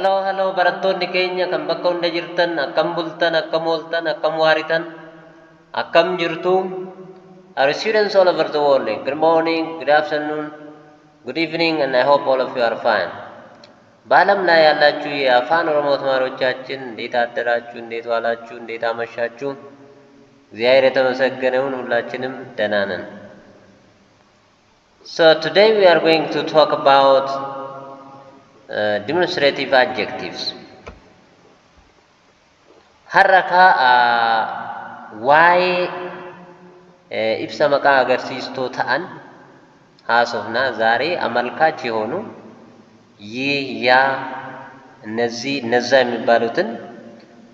Hello, barattoonni keenya kan bakka hunda jirtan akkam bultan, akkam ooltan, akkam waaritan, akkam jirtu. Our students all over the world, good morning, good afternoon, good evening, and I hope all of you are fine. በዓለም ላይ ያላችሁ የአፋን ኦሮሞ ተማሪዎቻችን እንዴት አደራችሁ? እንዴት ዋላችሁ? እንዴት አመሻችሁ? እግዚአብሔር የተመሰገነውን ሁላችንም ደህና ነን። So today we are going to talk about demonstrative adjectives. Haraka waa'ee ibsa maqaa agarsiistoo ta'an haasofna. ዛሬ አመልካች የሆኑ ይህ ያ እነዚህ እነዛ የሚባሉትን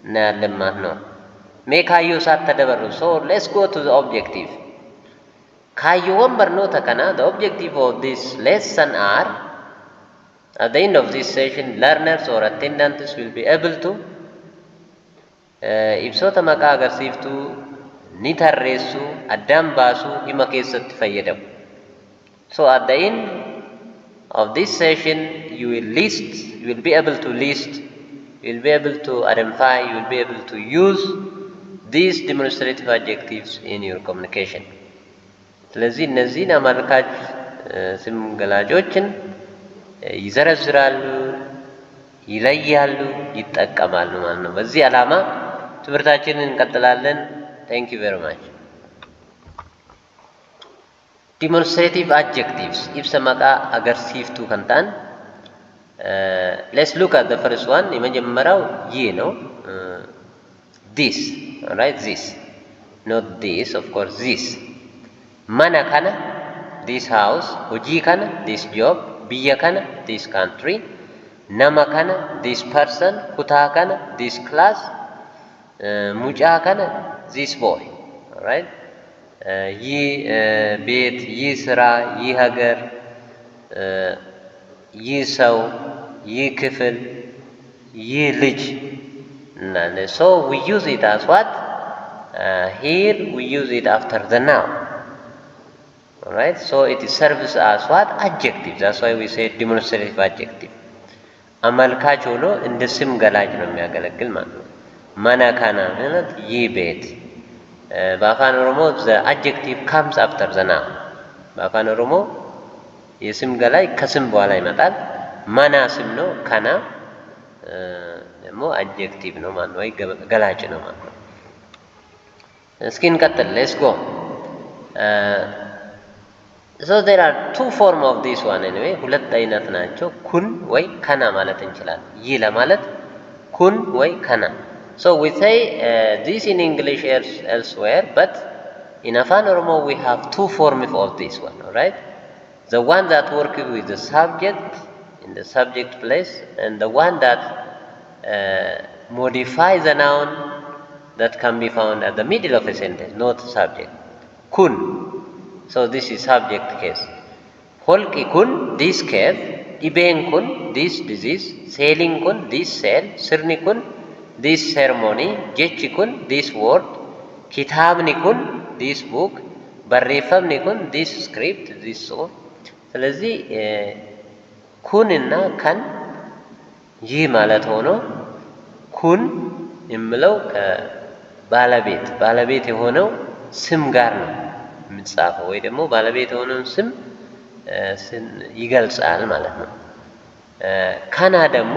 እናያለን ማለት ነው። ሜካዮ ሳትደበሩ so let's go to the objective. ካዮወን barnoota kana the objective of this lesson are at the end of this session learners or attendants will be able to ibsoota maqaa agarsiiftuu ni tarreessu, addaan baasu, hima keessatti fayyadamu. So at the end of this session you will be able to list, you will be able to identify, you will be able to use these demonstrative adjectives in your communication. ስለዚህ እነዚህን አመልካች ስም ገላጮችን ይዘረዝራሉ፣ ይለያሉ፣ ይጠቀማሉ ማለት ነው። በዚህ ዓላማ ትምህርታችንን እንቀጥላለን። Thank you very much. Demonstrative adjectives ibsa maqaa agarsiiftuu kan ta'an let's look at the first one. የመጀመሪያው ይህ ነው። this, all right, this, not this, of course, this. mana kana, this house. hojii kana, this job. biyya kana, this country. nama kana, this person. kutaa kana, this class. mucaa kana, this boy. all right, ይህ ቤት፣ ይህ ስራ፣ ይህ ሀገር፣ ይህ ሰው፣ ይህ ክፍል፣ ይህ ልጅ እና so we use it as what? Here we use it after the noun. all right, so it serves as what? Adjective. That's why we say demonstrative adjective. አመልካች ሆኖ እንደ ስም ገላጭ ነው የሚያገለግል ማለት ነው። መና ካና ማለት ይህ ቤት። በአፋን ኦሮሞ the adjective comes after the noun. በአፋን ኦሮሞ የስም ገላጭ ከስም በኋላ ይመጣል። መና ስም ነው፣ ካና ደግሞ አድጀክቲቭ ነው ማለት ነው፣ ወይ ገላጭ ነው ማለት ነው። እስኪ እንቀጥል። let's go. So there are two form of this one anyway. ሁለት አይነት ናቸው። ኩን ወይ ከና ማለት እንችላለን። ይህ ለማለት ኩን ወይ ከና. So we say this in English elsewhere, but in Afan Oromo we have two forms of this one, all right? The one that works with the subject in the subject place, and the one that modifies the noun that can be found at the middle of a sentence, not subject. Kun. So this is subject case. Holqi kun, this case. Dhibeen kun, this disease. Sailing kun, this sail. Sirni kun, this ceremony. Jechi kun, this word. Kitaabni kun, this book. Barreeffamni kun, this script, this so. ስለዚህ ኩንና ከን ይህ ማለት ሆኖ ኩን የምለው ከባለቤት የሆነው ስም ጋር ነው የምጻፈው፣ ወይ ደግሞ ባለቤት የሆነውን ስም ይገልጻል ማለት ነው። ከና ደግሞ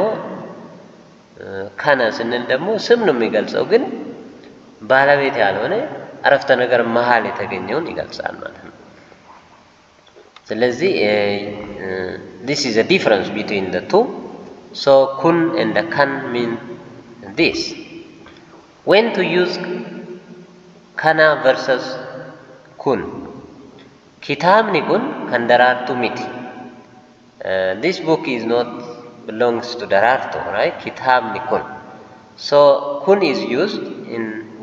ከና ስንል ደግሞ ስም ነው የሚገልጸው፣ ግን ባለቤት ያልሆነ አረፍተ ነገር መሃል የተገኘውን ይገልጻል ማለት ነው። ስለዚህ this is a difference between the two. So kun and the kan mean this. When to use kana versus kun. Kitaabni kun kan daraartu miti. This book is not belongs to daraartu, right? Kitaabni kun. So kun is used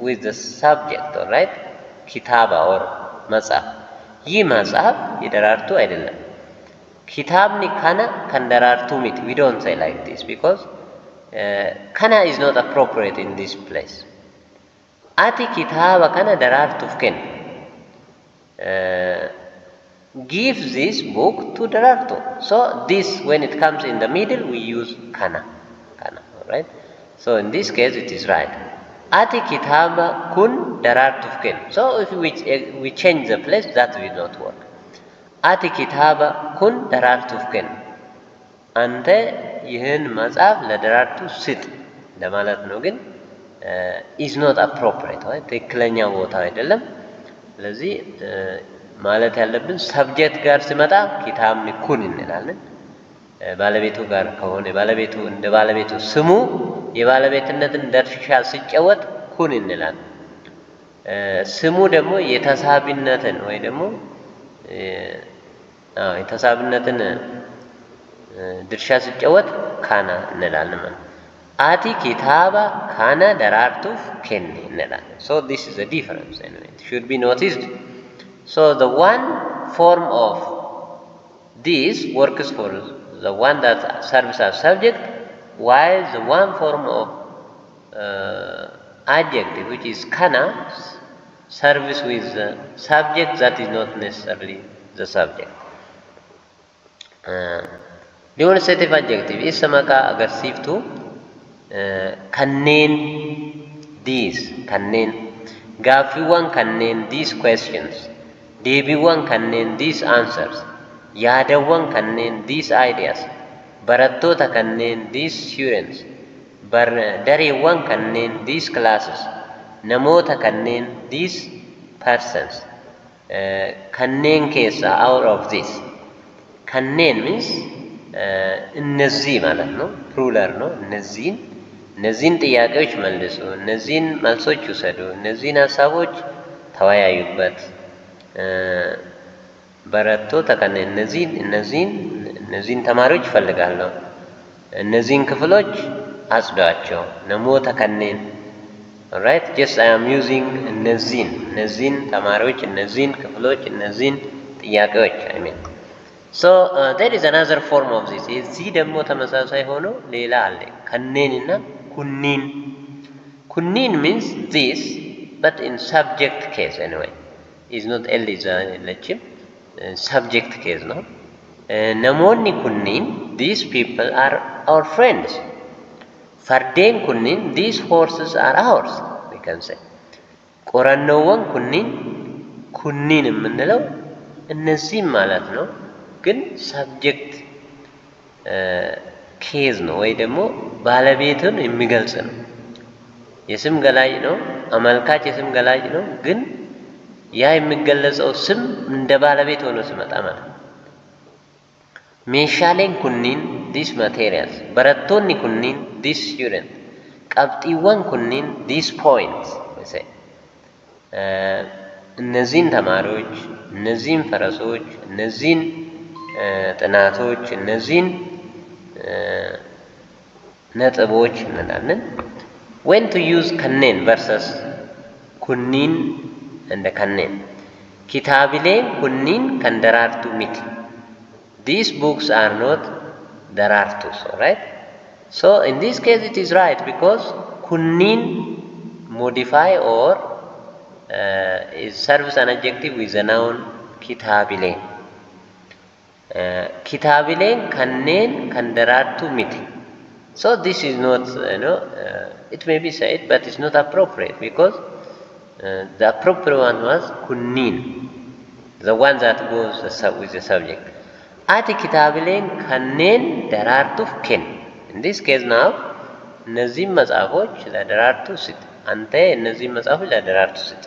with the subject, all right? Kitaaba or መጽሐፍ። ይህ መጽሐፍ የደራርቱ አይደለም። ኪታብኒ ካና kan daraartu miti. We don't say like this because kana is not appropriate in this place. Ati kitaaba kana daraartuuf kenni. Give this book to Daraartu. So this, when it comes in the middle, we use kana. right? So in this case it is right. Ati kitaba kun darartuuf kennu. So if we change the place, that will not work. Ati kitaba kun darartuuf kennu. አንተ ይህን መጽሐፍ ለደራርቱ ስጥ ለማለት ነው። ግን is not appropriate ወይ ትክክለኛ ቦታ አይደለም። ስለዚህ ማለት ያለብን ሰብጀክት ጋር ሲመጣ ኪታብ ኩን እንላለን። ባለቤቱ ጋር ከሆነ ባለቤቱ እንደ ባለቤቱ ስሙ የባለቤትነትን ድርሻ ሲጫወት ኩን እንላለን። ስሙ ደግሞ የተሳቢነትን ወይ ደግሞ የተሳቢነትን ድርሻ ሲጫወት ካና እንላለን ማለት አቲ ኪታባ ካና ደራርቱፍ ኬኒ እንላለን። So this is a difference anyway. It should be noticed. So the one form of this works for the one that serves as subject, while the one form of adjective, which is kana, serves with the subject that is not necessarily the subject. Demonstrative adjective is maqaa agarsiiftuu kanneen these kanneen gaaffiiwwan kanneen these questions deebiiwwan kanneen these answers yaadawwan kanneen these ideas barattoota kanneen these students dareewwan kanneen these classes namoota kanneen these persons kanneen keessa out of this kanneen means እነዚህ ማለት ነው። ፕሉራል ነው። እነዚህን ጥያቄዎች መልሱ፣ እነዚህን መልሶች ውሰዱ፣ እነዚህን ሀሳቦች ተወያዩበት። በረቶ ተከነ እነዚህን ተማሪዎች ይፈልጋለሁ፣ እነዚህን ክፍሎች አጽዷቸው። ነሞ ተከኔን ራይት ጀስት አይ አም ዩዚንግ እነዚህን ተማሪዎች፣ እነዚህን ክፍሎች፣ እነዚህን ጥያቄዎች አይ ሚን So there is another form of this. እዚህ ደግሞ ተመሳሳይ ሆኖ ሌላ አለ ከኔንና ኩኒን። ኩኒን means this but in subject case anyway. Is not eliza ለችም subject case ነው። namoonni kunniin these people are our friends. fardeen kunniin these horses are ours we can say. ቆረኖወን kunniin የምንለው እነዚህም ማለት ነው። ግን ሰብጀክት ኬዝ ነው ወይ ደግሞ ባለቤቱን የሚገልጽ ነው። የስም ገላጭ ነው። አመልካች የስም ገላጭ ነው። ግን ያ የሚገለጸው ስም እንደ ባለቤት ሆኖ ሲመጣ ማለት ነው። ሜሻሌን ኩኒን ዲስ ማቴሪያልስ በረቶኒ ኩኒን ዲስ ስቱደንት ቀብጢወን ኩኒን ዲስ ፖይንትስ እነዚህን ተማሪዎች፣ እነዚህን ፈረሶች፣ እነዚህን ጥናቶች፣ እነዚህን ነጥቦች እንላለን። when to use kanneen versus kunniin and kanneen. kitaabileen kunniin kan daraartuu miti. These books are not daraartus, right? So in this case it is right because kunniin modify or it serves an adjective with the noun kitaabileen. kitaabileen kanneen kan daraartuu miti. So this is not, it may be said, but it's not appropriate because the appropriate one was kunniin, the one that goes with the subject. Ati kitaabileen kanneen daraartuuf kennu. In this case now, እነዚህን መጽሐፎች ለደራርቱ ስጥ። አንተ እነዚህን መጽሐፎች ለደራርቱ ስጥ።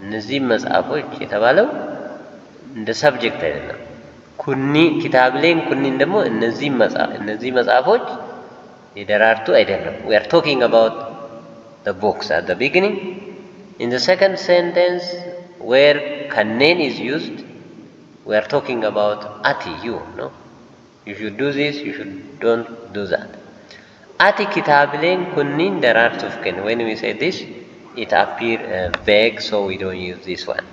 እነዚህን መጽሐፎች የተባለው እንደ ሰብጀክት አይደለም። kitaabileen kunniin ደግሞ እነዚህ መጽሐፎች የደራርቱ አይደለም። We are talking about the books at the beginning. In the second sentence where kanneen is used, we are talking about ati, you, no? You should do this, you don't do that. Ati kitaabileen kunniin daraartuuf kennu. When we say this, it appears vague, so we don't use this one.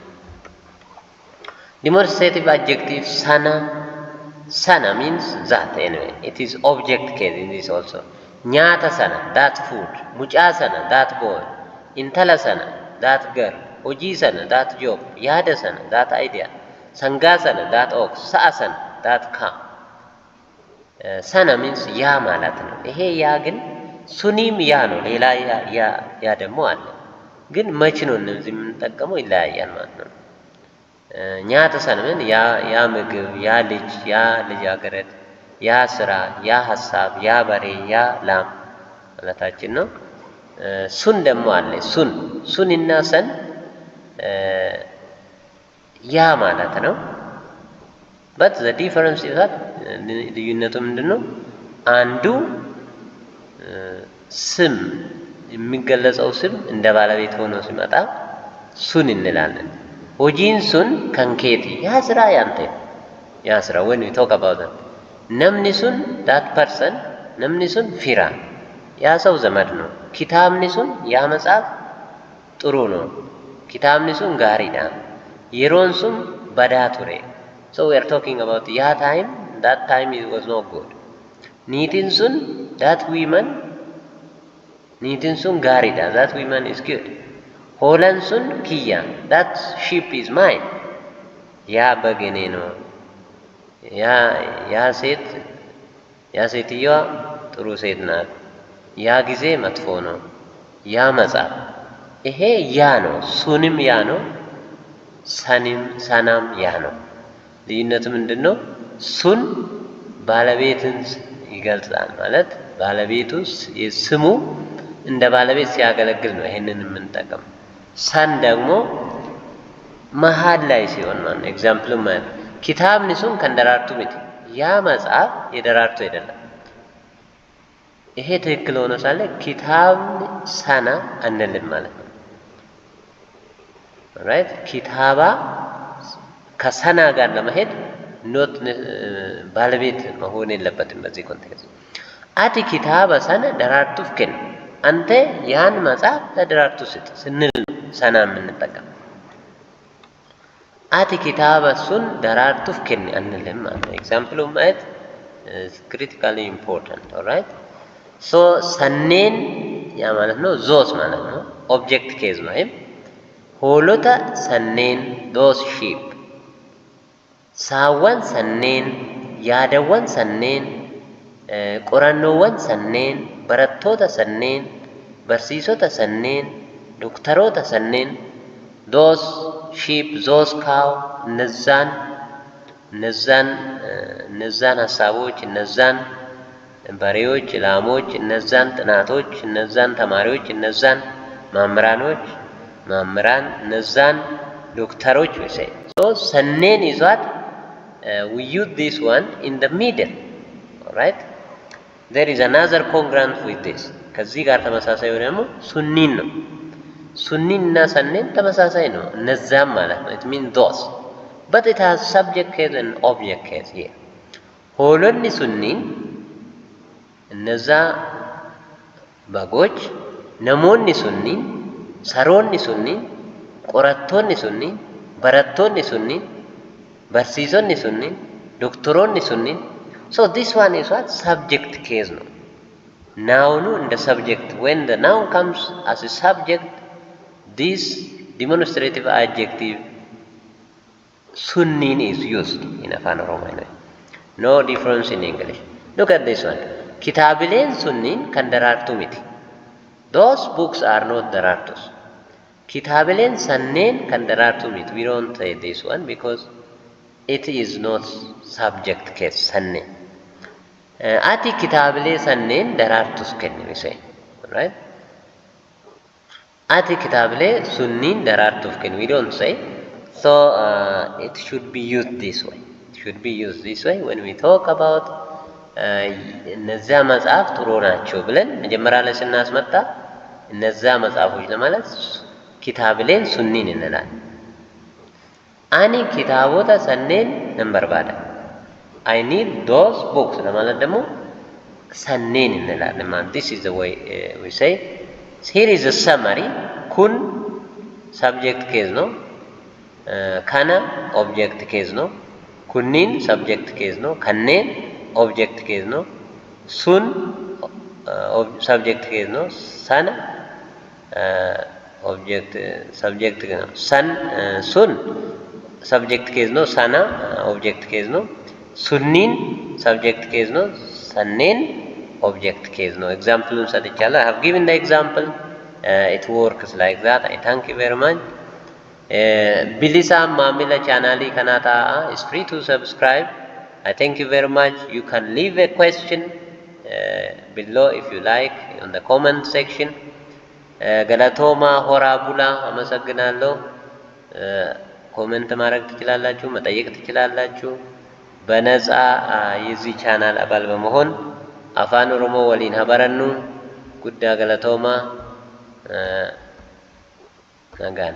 Demonstrative adjective sana means that anyway. It is object case in this also. Nyaata sana, that food. Mucaa sana, that boy. Intala sana, that girl. Hojii sana, that job. Yaada sana, that idea. Sangaa sana, that ox. Sa'a sana, that cow. ሰነ ሚንስ ያ ማለት ነው። ይሄ ያ ግን ሱኒም ያ ነው። ሌላ ያ ደግሞ አለ። ግን መች ነው እነዚህ የምንጠቀመው ይለያያል ማለት ነው። ኛተ ሰነ ምን ያ ምግብ፣ ያ ልጅ፣ ያ ልጃገረድ፣ ያ ስራ፣ ያ ሀሳብ፣ ያ በሬ፣ ያ ላም ማለታችን ነው። ሱን ደግሞ አለ። ሱን እና ሰን ያ ማለት ነው። በት ዘ ዲፈረንስ ኢዝ ልዩነቱ ምንድን ነው? አንዱ ስም የሚገለጸው ስም እንደ ባለቤት ሆኖ ሲመጣ ሱን እንላለን። ሆጂን ሱን ከንኬቲ ያ ስራ ያንተ ያ ስራ when we talk about that namni sun that person namni sun ፊራ ያ ሰው ዘመድ ነው። ኪታብኒ ሱን ያ መጽሐፍ ጥሩ ነው። ኪታብኒ ሱን ጋሪዳ የሮን ሱን በዳ ቱሬ so we are talking about ያ time that time it was not good. niitin sun that women niitin sun gaariidha that woman is good. hoolan sun kiyya that sheep is mine. ያ በገኔ ነው። ያ ሴትዮዋ ጥሩ ሴት ናት። ያ ጊዜ መጥፎ ነው። ያ መጽሐፍ ይሄ ያ ነው። ሱንም ያ ነው። ሰናም ያ ነው። ልዩነቱ ምንድን ነው? ሱን ባለቤትን ይገልጻል ማለት ባለቤቱ ስሙ እንደ ባለቤት ሲያገለግል ነው ይሄንን የምንጠቀም። ሰን ደግሞ መሀል ላይ ሲሆን ማለት ነው። ኤግዛምፕል ማለት ኪታብኒ ሱን ከንደራርቱ ምት ያ መጽሐፍ የደራርቱ አይደለም። ይሄ ትክክል ሆኖ ሳለ ኪታብ ሰና አንልም ማለት ነው። ራይት ኪታባ ከሰና ጋር ለመሄድ ኖት ባለቤት መሆን የለበትም። በዚህ ኮንቴክስት አቲ ኪታባ ሰነ ደራርቱፍ ከን አንተ ያን መጽሐፍ ለደራርቱ ስጥ ስንል ሰና የምንጠቀም። አቲ ኪታባ ሱን ደራርቱፍ ከን አንልም ማለት ነው። ኤግዛምፕሉ ማየት ክሪቲካሊ ኢምፖርታንት ኦልራይት። ሶ ሰኔን ያ ማለት ነው ዞስ ማለት ነው። ኦብጀክት ኬዝ ነው። ይሄም ሆሎታ ሰኔን ዶስ ሺፕ saawwan sanneen yaadawwan sanneen qorannoowwan sanneen barattoota sanneen barsiisota sanneen doktaroota sanneen those sheep those cow እነዛን ሀሳቦች እነዛን በሬዎች ላሞች እነዛን ጥናቶች እነዛን ተማሪዎች እነዛን መምህራን እነዛን ዶክተሮች ወይስ so ሰኔን ይዟት we use this one in the middle. Alright, there is another congruent with this. ከዚህ ጋር ተመሳሳይ ደግሞ ሱኒን ነው። ሱኒን እና ሰኔን ተመሳሳይ ነው። እነዛም ማለት ነው it means those but it has subject case and object case here. ሆሎኒ ሱኒን እነዛ በጎች፣ ነሞኒ ሱኒን፣ ሰሮኒ ሱኒን፣ ቆረቶኒ ሱኒን፣ በረቶኒ ሱኒን፣ barsiisonni sunniin doktoroonni sunniin. So this one is what subject case no. Noun in the subject. When the noun comes as a subject, this demonstrative adjective sunniin is used in Afaan Oromoo. No difference in English. Look at this one. Kitaabileen sunniin kan daraartuu miti. Those books are not daraartus. Kitaabileen sanneen kan daraartuu miti. We don't say this one because it is not subject case sanne. Ati kitaabilee sanneen daraartus kenne we say. Right? Ati kitaabilee sunniin daraartuuf kenne we don't say. So it should be used this way. It should be used this way when we talk about እነዛ መጽሐፍ ጥሩ ናቸው ብለን መጀመሪያ ላይ ስናስመጣ እነዛ መጽሐፎች ለማለት ኪታብሌን ሱኒን እንላለን። ani kitaabota sanneen nan barbaada. I need those books ለማለት ደግሞ sanneen እንላለን ማለት this is the way we say. Here is a summary. kun subject case no, kana object case no, kunniin subject case no, kanneen object case no, sun subject case no, sana object subject no, sun sun subject case no, sana object case no, ሱኒን subject case ነው ሰኔን object case ነው ኤግዛምፕሉን ሰጥቻለሁ I have given the example it works like that I thank you very much Bilisa Mamila channel kanata is free to subscribe I thank you very much you can leave a question below if you like on the comment section Galatoma Horabula አመሰግናለሁ ኮሜንት ማድረግ ትችላላችሁ መጠየቅ ትችላላችሁ በነፃ የዚህ ቻናል አባል በመሆን አፋን ኦሮሞ ወሊን ሀበረኑ ጉዳ ገለቶማ ነጋን